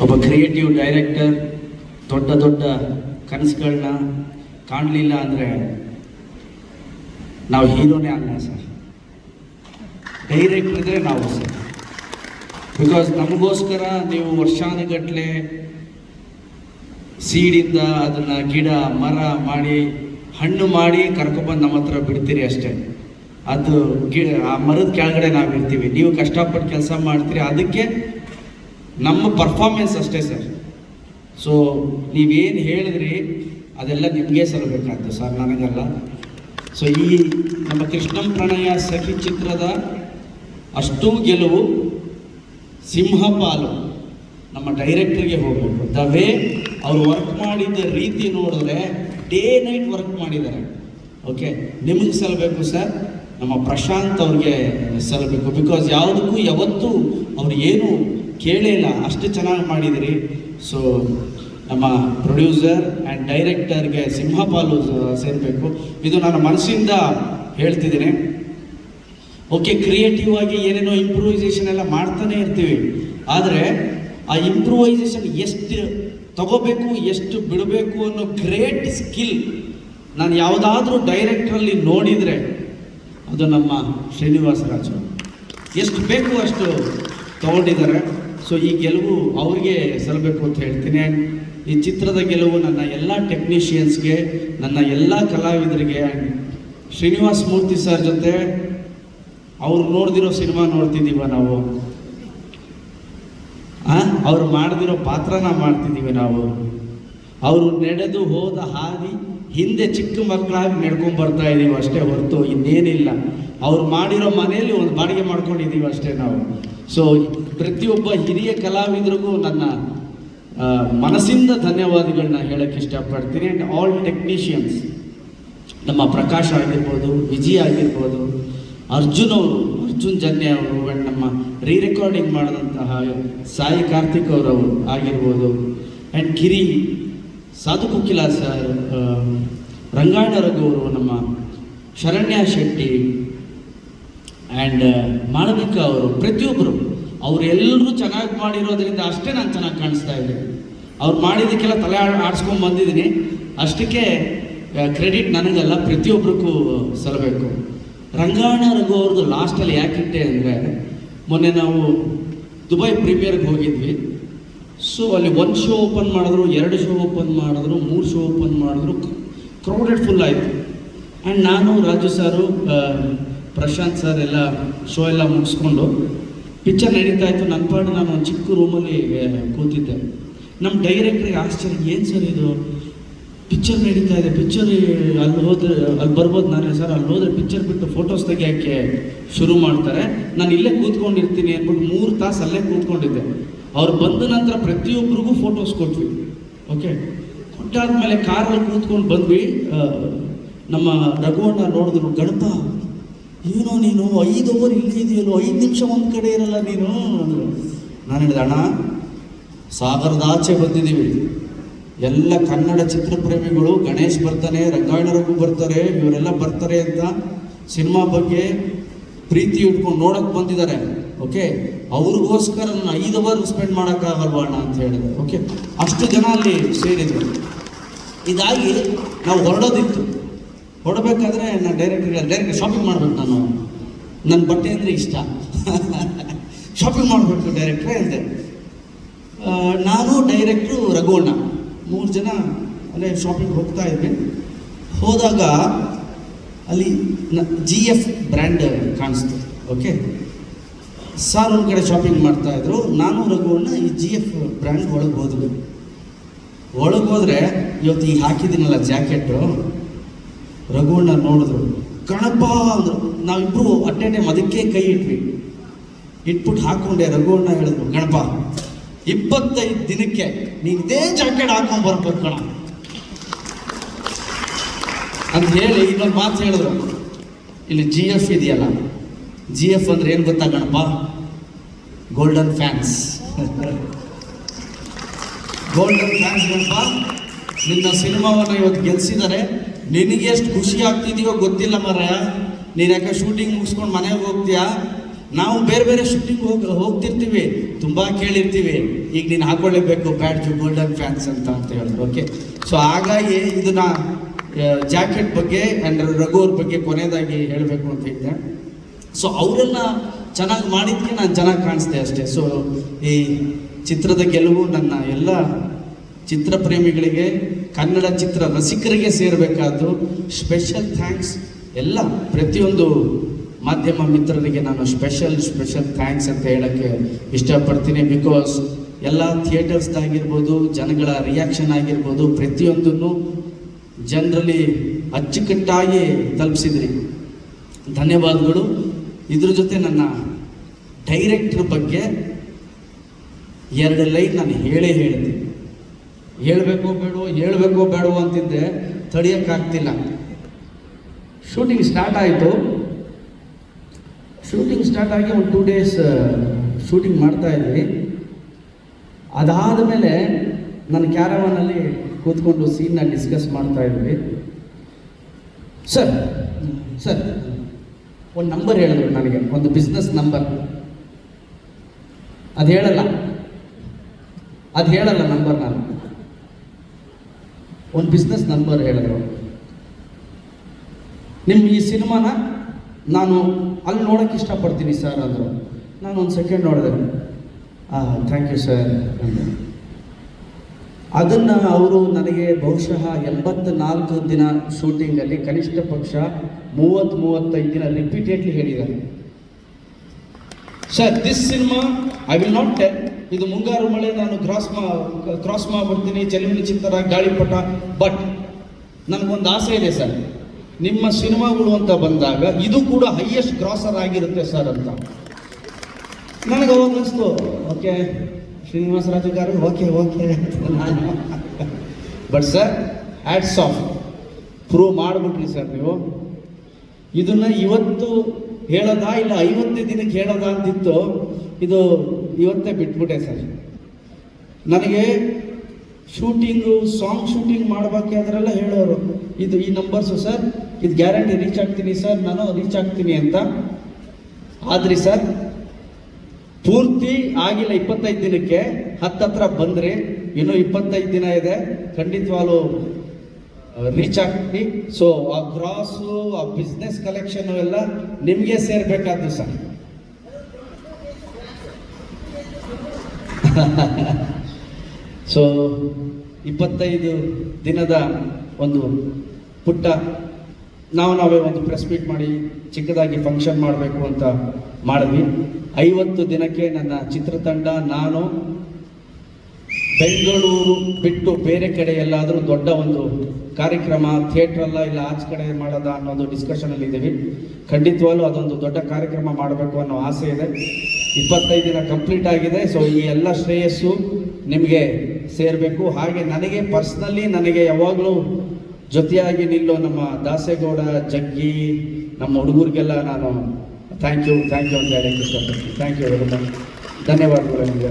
ಒಬ್ಬ creative director ದೊಡ್ಡ ದೊಡ್ಡ ಕನಸುಗಳನ್ನ ಕಾಣಲಿಲ್ಲ ಅಂದರೆ ನಾವು ಹೀರೋನೇ ಅಲ್ಲ ಸರ್, ಡೈರೆಕ್ಟರ್ ಇದ್ರೆ ನಾವು ಸರ್. ಬಿಕಾಸ್ ನಮಗೋಸ್ಕರ ನೀವು ವರ್ಷಾನುಗಟ್ಟಲೆ ಸೀಡಿಂದ ಅದನ್ನು ಗಿಡ ಮರ ಮಾಡಿ ಹಣ್ಣು ಮಾಡಿ ಕರ್ಕೊಬಂದು ನಮ್ಮ ಹತ್ರ ಬಿಡ್ತೀರಿ ಅಷ್ಟೇ. ಅದು ಆ ಮರದ ಕೆಳಗಡೆ ನಾವು ಇರ್ತೀವಿ, ನೀವು ಕಷ್ಟಪಟ್ಟು ಕೆಲಸ ಮಾಡ್ತೀರಿ, ಅದಕ್ಕೆ ನಮ್ಮ ಪರ್ಫಾರ್ಮೆನ್ಸ್ ಅಷ್ಟೇ ಸರ್. ಸೊ ನೀವೇನು ಹೇಳಿದ್ರಿ ಅದೆಲ್ಲ ನಿಮಗೆ ಸಲ್ಲಬೇಕಾದ್ದು ಸರ್, ನನಗಲ್ಲ. ಸೊ ಈ ನಮ್ಮ ಕೃಷ್ಣಂ ಪ್ರಣಯ ಸಖಿ ಚಿತ್ರದ ಅಷ್ಟೂ ಗೆಲುವು ಸಿಂಹಪಾಲು ನಮ್ಮ ಡೈರೆಕ್ಟ್ರಿಗೆ ಹೋಗಬೇಕು. ದ ವೇ ಅವ್ರು ವರ್ಕ್ ಮಾಡಿದ ರೀತಿ ನೋಡಿದ್ರೆ ಡೇ ನೈಟ್ ವರ್ಕ್ ಮಾಡಿದ್ದಾರೆ. ಓಕೆ, ನಿಮಗೆ ಸಲ್ಲಬೇಕು ಸರ್, ನಮ್ಮ ಪ್ರಶಾಂತ್ ಅವ್ರಿಗೆ ಸಲ್ಲಬೇಕು. ಬಿಕಾಸ್ ಯಾವುದಕ್ಕೂ ಯಾವತ್ತೂ ಅವ್ರು ಏನು ಕೇಳೇ ಇಲ್ಲ, ಅಷ್ಟು ಚೆನ್ನಾಗಿ ಮಾಡಿದಿರಿ. ಸೊ ನಮ್ಮ ಪ್ರೊಡ್ಯೂಸರ್ ಆ್ಯಂಡ್ ಡೈರೆಕ್ಟರ್ಗೆ ಸಿಂಹಪಾಲು ಸೇರಬೇಕು. ಇದು ನನ್ನ ಮನಸ್ಸಿಂದ ಹೇಳ್ತಿದ್ದೀನಿ. ಓಕೆ, ಕ್ರಿಯೇಟಿವ್ ಆಗಿ ಏನೇನೋ ಇಂಪ್ರೂವೈಸೇಷನ್ ಎಲ್ಲ ಮಾಡ್ತಾನೆ ಇರ್ತೀವಿ, ಆದರೆ ಆ ಇಂಪ್ರೂವೈಸೇಷನ್ ಎಷ್ಟು ತಗೋಬೇಕು ಎಷ್ಟು ಬಿಡಬೇಕು ಅನ್ನೋ ಗ್ರೇಟ್ ಸ್ಕಿಲ್ ನಾನು ಯಾವುದಾದ್ರೂ ಡೈರೆಕ್ಟ್ರಲ್ಲಿ ನೋಡಿದರೆ ಅದು ನಮ್ಮ ಶ್ರೀನಿವಾಸ ರಾಜು. ಎಷ್ಟು ಬೇಕು ಅಷ್ಟು ತಗೊಂಡಿದ್ದಾರೆ. ಸೊ ಈ ಗೆಲುವು ಅವ್ರಿಗೆ ಸಲ್ಲಬೇಕು ಅಂತ ಹೇಳ್ತೀನಿ. ಆ್ಯಂಡ್ ಈ ಚಿತ್ರದ ಗೆಲುವು ನನ್ನ ಎಲ್ಲ ಟೆಕ್ನಿಷಿಯನ್ಸ್ಗೆ, ನನ್ನ ಎಲ್ಲ ಕಲಾವಿದರಿಗೆ, ಆ್ಯಂಡ್ ಶ್ರೀನಿವಾಸ್ ಮೂರ್ತಿ ಸರ್ ಜೊತೆ ಅವ್ರು ನೋಡ್ದಿರೋ ಸಿನಿಮಾ ನೋಡ್ತಿದ್ದೀವ ನಾವು, ಅವ್ರು ಮಾಡ್ದಿರೋ ಪಾತ್ರನ ಮಾಡ್ತಿದ್ದೀವಿ ನಾವು. ಅವರು ನಡೆದು ಹೋದ ಹಾದಿ ಹಿಂದೆ ಚಿಕ್ಕ ಮಕ್ಕಳಾಗಿ ನಡ್ಕೊಂಡು ಬರ್ತಾ ಇದ್ದೀವಿ ಅಷ್ಟೇ ಹೊರತು ಇನ್ನೇನಿಲ್ಲ. ಅವ್ರು ಮಾಡಿರೋ ಮನೆಯಲ್ಲಿ ಒಂದು ಬಾಡಿಗೆ ಮಾಡ್ಕೊಂಡಿದ್ದೀವಿ ಅಷ್ಟೇ ನಾವು. ಸೊ ಪ್ರತಿಯೊಬ್ಬ ಹಿರಿಯ ಕಲಾವಿದರಿಗೂ ನನ್ನ ಮನಸ್ಸಿಂದ ಧನ್ಯವಾದಗಳನ್ನ ಹೇಳಕ್ಕೆ ಇಷ್ಟಪಡ್ತೀನಿ. ಆ್ಯಂಡ್ ಆಲ್ ಟೆಕ್ನಿಷಿಯನ್ಸ್, ನಮ್ಮ ಪ್ರಕಾಶ್ ಆಗಿರ್ಬೋದು, ವಿಜಯ್ ಆಗಿರ್ಬೋದು, ಅರ್ಜುನ್ ಜನ್ಯ ಅವರು, ಆ್ಯಂಡ್ ನಮ್ಮ ರೆಕಾರ್ಡಿಂಗ್ ಮಾಡಿದಂತಹ ಸಾಯಿ ಕಾರ್ತಿಕ್ ಅವರು ಆಗಿರ್ಬೋದು, ಆ್ಯಂಡ್ ಗಿರಿ, ಸಾಧು ಕುಕಿಲ ಸರ್, ರಂಗಾಯಣ ರಘು ಅವರು, ನಮ್ಮ ಶರಣ್ಯ ಶೆಟ್ಟಿ ಆ್ಯಂಡ್ ಮಾಳವಿಕಾ ಅವರು, ಪ್ರತಿಯೊಬ್ಬರು ಅವರೆಲ್ಲರೂ ಚೆನ್ನಾಗಿ ಮಾಡಿರೋದ್ರಿಂದ ಅಷ್ಟೇ ನಾನು ಚೆನ್ನಾಗಿ ಕಾಣಿಸ್ತಾ ಇದ್ದೀನಿ. ಅವ್ರು ಮಾಡಿದ್ದಕ್ಕೆಲ್ಲ ತಲೆ ಆಡಿಸ್ಕೊಂಡು ಬಂದಿದ್ದೀನಿ, ಅಷ್ಟಕ್ಕೆ ಕ್ರೆಡಿಟ್ ನನಗಲ್ಲ, ಪ್ರತಿಯೊಬ್ಬರಿಗೂ ಸಲ್ಲಬೇಕು. ರಂಗಾಯಣ ರಘು ಅವ್ರದ್ದು ಲಾಸ್ಟಲ್ಲಿ ಯಾಕಿಟ್ಟೆ ಅಂದರೆ, ಮೊನ್ನೆ ನಾವು ದುಬೈ ಪ್ರೀಮಿಯರ್ಗೆ ಹೋಗಿದ್ವಿ. ಸೊ ಅಲ್ಲಿ 1 ಶೋ ಓಪನ್ ಮಾಡಿದ್ರು, 2 ಶೋ ಓಪನ್ ಮಾಡಿದ್ರು, 3 ಶೋ ಓಪನ್ ಮಾಡಿದ್ರು, ಕ್ರೌಡೆಡ್ ಫುಲ್ ಆಯಿತು. ಆ್ಯಂಡ್ ನಾನು, ರಾಜು ಸಾರು, ಪ್ರಶಾಂತ್ ಸರ್ ಎಲ್ಲ ಶೋ ಎಲ್ಲ ಮುಗಿಸ್ಕೊಂಡು ಪಿಕ್ಚರ್ ನಡೀತಾ ಇತ್ತು. ನನ್ನ ಪಾಡು ನಾನು ಒಂದು ಚಿಕ್ಕ ರೂಮಲ್ಲಿ ಕೂತಿದ್ದೆ. ನಮ್ಮ ಡೈರೆಕ್ಟ್ರಿಗೆ ಆಶ್ಚರ್ಯ, ಏನು ಸರ್ ಇದು ಪಿಕ್ಚರ್ ನಡೀತಾ ಇದೆ, ಪಿಕ್ಚರ್ ಅಲ್ಲಿ ಹೋದ್ರೆ ಅಲ್ಲಿ ಬರ್ಬೋದು. ನಾನೇ ಸರ್ ಅಲ್ಲಿ ಹೋದ್ರೆ ಪಿಕ್ಚರ್ ಬಿಟ್ಟು ಫೋಟೋಸ್ ತೆಗಿಯೋಕ್ಕೆ ಶುರು ಮಾಡ್ತಾರೆ, ನಾನು ಇಲ್ಲೇ ಕೂತ್ಕೊಂಡಿರ್ತೀನಿ ಅಂದ್ಬಿಟ್ಟು 3 ತಾಸು ಅಲ್ಲೇ ಕೂತ್ಕೊಂಡಿದ್ದೆ. ಅವ್ರು ಬಂದ ನಂತರ ಪ್ರತಿಯೊಬ್ಬರಿಗೂ ಫೋಟೋಸ್ ಕೊಟ್ವಿ. ಓಕೆ, ಕೊಟ್ಟಾದ್ಮೇಲೆ ಕಾರಲ್ಲಿ ಕೂತ್ಕೊಂಡು ಬಂದ್ವಿ. ನಮ್ಮ ರಘುವಣ್ಣ ನೋಡಿದ್ರು, ಗಣಪ ಏನೋ ನೀನು 5 ಅವರ್ ಇಲ್ಲೇ ಇದೆಯಲ್ಲೋ, 5 ನಿಮಿಷ ಒಂದು ಕಡೆ ಇರಲ್ಲ ನೀನು ಅಂದರು. ನಾನು ಹೇಳಿದೆ, ಅಣ್ಣ ಸಾಗರದ ಆಚೆ ಬಂದಿದ್ದೀವಿ, ಎಲ್ಲ ಕನ್ನಡ ಚಿತ್ರಪ್ರೇಮಿಗಳು, ಗಣೇಶ್ ಬರ್ತಾನೆ, ರಂಗಾಯಣ ರಘು ಬರ್ತಾರೆ, ಇವರೆಲ್ಲ ಬರ್ತಾರೆ ಅಂತ ಸಿನಿಮಾ ಬಗ್ಗೆ ಪ್ರೀತಿ ಇಟ್ಕೊಂಡು ನೋಡೋಕ್ಕೆ ಬಂದಿದ್ದಾರೆ. ಓಕೆ, ಅವ್ರಿಗೋಸ್ಕರ ನಾನು 5 ಅವರ್ ಸ್ಪೆಂಡ್ ಮಾಡೋಕ್ಕಾಗಲ್ವ ಅಣ್ಣ ಅಂತ ಹೇಳಿದೆ. ಓಕೆ, ಅಷ್ಟು ಜನ ಅಲ್ಲಿ ಸೇರಿದ್ರು. ಇದಾಗಿ ನಾವು ಹೊರಡಬೇಕಾದ್ರೆ ನಾನು ಡೈರೆಕ್ಟ್ ಶಾಪಿಂಗ್ ಮಾಡಬೇಕು, ನನ್ನ ಬಟ್ಟೆ ಅಂದರೆ ಇಷ್ಟ, ಶಾಪಿಂಗ್ ಮಾಡಬೇಕು ಡೈರೆಕ್ಟ್ರೇ ಅಂದೆ. ನಾನು, ಡೈರೆಕ್ಟ್ರು, ರಘುವಣ್ಣ 3 ಜನ ಅಲ್ಲೇ ಶಾಪಿಂಗ್ ಹೋಗ್ತಾ ಇದ್ವಿ. ಹೋದಾಗ ಅಲ್ಲಿ GF ಬ್ರ್ಯಾಂಡ್ ಕಾಣಿಸ್ತು. ಓಕೆ, ಸಾರ್ ಒಂದು ಕಡೆ ಶಾಪಿಂಗ್ ಮಾಡ್ತಾಯಿದ್ರು, ನಾನು ರಘುವಣ್ಣ ಈ GF ಬ್ರ್ಯಾಂಡ್ ಒಳಗೆ ಹೋದ್ವಿ. ಒಳಗೆ ಹೋದರೆ ಇವತ್ತು ಈಗ ಹಾಕಿದ್ದೀನಲ್ಲ ಜಾಕೆಟು, ರಘುವಣ್ಣ ನೋಡಿದ್ರು, ಗಣಪ ಅಂದರು. ನಾವಿಬ್ಬರು ಅಟ್ ಎ ಟೈಮ್ ಅದಕ್ಕೆ ಕೈ ಇಟ್ಬಿಟ್ಟು ಹಾಕ್ಕೊಂಡೆ. ರಘುವಣ್ಣ ಹೇಳಿದ್ರು, ಗಣಪ 25 ದಿನಕ್ಕೆ ನೀನು ಇದೇ ಜಾಕೆಟ್ ಹಾಕೊಂಡು ಬರ್ಬೇಕು ಕಣ ಅಂತ ಹೇಳಿ ಇನ್ನೊಂದು ಮಾತು ಹೇಳಿದ್ರು. ಇಲ್ಲಿ GF ಇದೆಯಲ್ಲ, GF ಅಂದರೆ ಏನು ಗೊತ್ತಾ Ganapa? Golden fans. Golden fans Ganapa, ನಿನ್ನ ಸಿನಿಮಾವನ್ನು ಇವತ್ತು ಗೆಲ್ಲಿಸಿದ್ದಾರೆ, ನಿನಗೆ ಎಷ್ಟು ಖುಷಿ ಆಗ್ತಿದೆಯೋ ಗೊತ್ತಿಲ್ಲ ಮಾರಾಯ. ನೀನು ಯಾಕೆ ಶೂಟಿಂಗ್ ಮುಗಿಸ್ಕೊಂಡು ಮನೆಗೆ ಹೋಗ್ತೀಯಾ, ನಾವು ಬೇರೆ ಬೇರೆ ಶೂಟಿಂಗ್ ಹೋಗ್ತಿರ್ತೀವಿ, ತುಂಬ ಕೇಳಿರ್ತೀವಿ, ಈಗ ನೀನು ಹಾಕೊಳ್ಳೇಬೇಕು ಬ್ಯಾಡ್ಜು ಗೋಲ್ಡನ್ ಫ್ಯಾನ್ಸ್ ಅಂತ ಹೇಳಿದ್ರು. ಓಕೆ, ಸೊ ಹಾಗಾಗಿ ಇದನ್ನ ಜಾಕೆಟ್ ಬಗ್ಗೆ ಆ್ಯಂಡ್ ರಘು ಅವ್ರ ಬಗ್ಗೆ ಕೊನೆಯದಾಗಿ ಹೇಳಬೇಕು ಅಂತ ಇದ್ದೆ. ಸೊ ಅವರೆಲ್ಲ ಚೆನ್ನಾಗಿ ಮಾಡಿದ್ದಕ್ಕೆ ನಾನು ಚೆನ್ನಾಗಿ ಕಾಣಿಸ್ದೆ ಅಷ್ಟೇ. ಸೊ ಈ ಚಿತ್ರದ ಗೆಲುವು ನನ್ನ ಎಲ್ಲ ಚಿತ್ರ ಪ್ರೇಮಿಗಳಿಗೆ, ಕನ್ನಡ ಚಿತ್ರ ರಸಿಕರಿಗೆ ಸೇರಬೇಕಾದ್ದು. ಸ್ಪೆಷಲ್ ಥ್ಯಾಂಕ್ಸ್ ಎಲ್ಲ ಪ್ರತಿಯೊಂದು ಮಾಧ್ಯಮ ಮಿತ್ರರಿಗೆ ನಾನು ಸ್ಪೆಷಲ್ ಥ್ಯಾಂಕ್ಸ್ ಅಂತ ಹೇಳೋಕ್ಕೆ ಇಷ್ಟಪಡ್ತೀನಿ. ಬಿಕಾಸ್ ಎಲ್ಲ ಥಿಯೇಟರ್ಸ್ದಾಗಿರ್ಬೋದು, ಜನಗಳ ರಿಯಾಕ್ಷನ್ ಆಗಿರ್ಬೋದು, ಪ್ರತಿಯೊಂದನ್ನು ಜನರಲ್ಲಿ ಅಚ್ಚುಕಟ್ಟಾಗಿ ತಲುಪಿಸಿದ್ರಿ, ಧನ್ಯವಾದಗಳು. ಇದ್ರ ಜೊತೆ ನನ್ನ ಡೈರೆಕ್ಟ್ರ್ ಬಗ್ಗೆ 2 ಲೈನ್ ನಾನು ಹೇಳಿದೆ. ಹೇಳಬೇಕೋ ಬೇಡವೋ ಅಂತಿದ್ದೆ, ತಡೆಯೋಕ್ಕಾಗ್ತಿಲ್ಲ. ಶೂಟಿಂಗ್ ಸ್ಟಾರ್ಟ್ ಆಯಿತು. ಶೂಟಿಂಗ್ ಸ್ಟಾರ್ಟ್ ಆಗಿ ಒಂದು 2 ಡೇಸ್ ಶೂಟಿಂಗ್ ಮಾಡ್ತಾಯಿದ್ವಿ. ಅದಾದಮೇಲೆ ನನ್ನ ಕ್ಯಾರವಾನಲ್ಲಿ ಕೂತ್ಕೊಂಡು ಸೀನ್ನ ಡಿಸ್ಕಸ್ ಮಾಡ್ತಾಯಿದ್ವಿ. ಸರ್ ಒಂದು ನಂಬರ್ ಹೇಳಿದ್ರು ನನಗೆ, ಒಂದು ಬಿಸ್ನೆಸ್ ನಂಬರ್. ಅದು ಹೇಳಲ್ಲ ನಂಬರ್. ನಾನು ಒಂದು ಬಿಸ್ನೆಸ್ ನಂಬರ್ ಹೇಳಿದ್ರು. ನಿಮ್ಮ ಈ ಸಿನಿಮಾನ ನಾನು ಅಲ್ಲಿ ನೋಡೋಕ್ಕೆ ಇಷ್ಟಪಡ್ತೀನಿ ಸರ್ ಅಂದರು. ನಾನು ಒಂದು ಸೆಕೆಂಡ್ ನೋಡಿದೆ. ಥ್ಯಾಂಕ್ ಯು ಸರ್ ಅಂದೆ. ಅದನ್ನು ಅವರು ನನಗೆ ಬಹುಶಃ 84 ದಿನ ಶೂಟಿಂಗಲ್ಲಿ ಕನಿಷ್ಠ ಪಕ್ಷ 30-35 ದಿನ ರಿಪೀಟೆಡ್ಲಿ ಹೇಳಿದ್ದಾರೆ. Sir, this cinema I will not tell. ಇದು ಮುಂಗಾರು ಮಳೆ, ನಾನು ಕ್ರಾಸ್ ಮಾಡ್ಬಿಡ್ತೀನಿ, ಚೆಲುವಿನ ಚಿತ್ತರ, ಗಾಳಿಪಟ. ಬಟ್ ನನಗೊಂದು ಆಸೆ ಇದೆ ಸರ್, ನಿಮ್ಮ ಸಿನಿಮಾಗಳು ಅಂತ ಬಂದಾಗ ಇದು ಕೂಡ ಹೈಯೆಸ್ಟ್ ಗ್ರಾಸರ್ ಆಗಿರುತ್ತೆ ಸರ್ ಅಂತ. ನನಗೆ ಅವಾಗ ಅನಿಸ್ತು, ಓಕೆ ಶ್ರೀನಿವಾಸ ರಾಜು ಗಾರು, ಓಕೆ ನಾನು. But sir, hats off, prove ಮಾಡಿಬಿಟ್ರಿ ಸರ್ ನೀವು. ಇದನ್ನು ಇವತ್ತು ಹೇಳೋದಾ ಇಲ್ಲ 50 ದಿನಕ್ಕೆ ಹೇಳೋದಾ ಅಂತಿತ್ತು. ಇದು ಇವತ್ತೇ ಬಿಟ್ಬಿಟ್ಟೆ ಸರ್. ನನಗೆ ಸಾಂಗ್ ಶೂಟಿಂಗ್ ಮಾಡಬೇಕಾದ್ರೆಲ್ಲ ಹೇಳೋರು, ಇದು ಈ ನಂಬರ್ಸು ಸರ್, ಇದು ಗ್ಯಾರಂಟಿ ರೀಚ್ ಆಗ್ತೀನಿ ಸರ್, ನಾನು ರೀಚ್ ಆಗ್ತೀನಿ ಅಂತ. ಆದ್ರಿ ಸರ್, ಪೂರ್ತಿ ಆಗಿಲ್ಲ 25 ದಿನಕ್ಕೆ, ಹತ್ತತ್ರ ಬಂದ್ರಿ. ಇನ್ನೂ 25 ದಿನ ಇದೆ, ಖಂಡಿತವಾಗ್ಲೂ ರೀಚ್ ಆಗ್ತೀನಿ. ಸೊ ಆ ಗ್ರಾಸು, ಆ ಬಿಸ್ನೆಸ್ ಕಲೆಕ್ಷನು ಎಲ್ಲ ನಿಮಗೆ ಸೇರ್ಬೇಕಾದ್ದು ಸರ್. ಸೊ 25 ದಿನದ ಒಂದು ಪುಟ್ಟ ನಾವೇ ಒಂದು ಪ್ರೆಸ್ ಮೀಟ್ ಮಾಡಿ ಚಿಕ್ಕದಾಗಿ ಫಂಕ್ಷನ್ ಮಾಡಬೇಕು ಅಂತ ಮಾಡಿದ್ವಿ. 50 ದಿನಕ್ಕೆ ನನ್ನ ಚಿತ್ರತಂಡ, ನಾನು ಬೆಂಗಳೂರು ಬಿಟ್ಟು ಬೇರೆ ಕಡೆ ಎಲ್ಲಾದರೂ ದೊಡ್ಡ ಒಂದು ಕಾರ್ಯಕ್ರಮ, ಥಿಯೇಟ್ರಲ್ಲ ಇಲ್ಲ ಆಚೆ ಕಡೆ ಮಾಡೋದ ಅನ್ನೋದು ಡಿಸ್ಕಷನಲ್ಲಿ ಇದ್ದೀವಿ. ಖಂಡಿತವಾಗ್ಲೂ ಅದೊಂದು ದೊಡ್ಡ ಕಾರ್ಯಕ್ರಮ ಮಾಡಬೇಕು ಅನ್ನೋ ಆಸೆ ಇದೆ. 25 ದಿನ ಕಂಪ್ಲೀಟ್ ಆಗಿದೆ. ಸೊ ಈ ಎಲ್ಲ ಶ್ರೇಯಸ್ಸು ನಿಮಗೆ ಸೇರಬೇಕು. ಹಾಗೆ ನನಗೆ ಪರ್ಸ್ನಲಿ ಯಾವಾಗಲೂ ಜೊತೆಯಾಗಿ ನಿಲ್ಲೋ ನಮ್ಮ ದಾಸೇಗೌಡ, ಜಗ್ಗಿ, ನಮ್ಮ ಹುಡುಗರಿಗೆಲ್ಲ ನಾನು ಥ್ಯಾಂಕ್ ಯು ಅಂತ ಹೇಳಕ್ಕೆ ಇಷ್ಟಪಡ್ತೀನಿ. Thank you very much. ಧನ್ಯವಾದಗಳು ನಿಮಗೆ.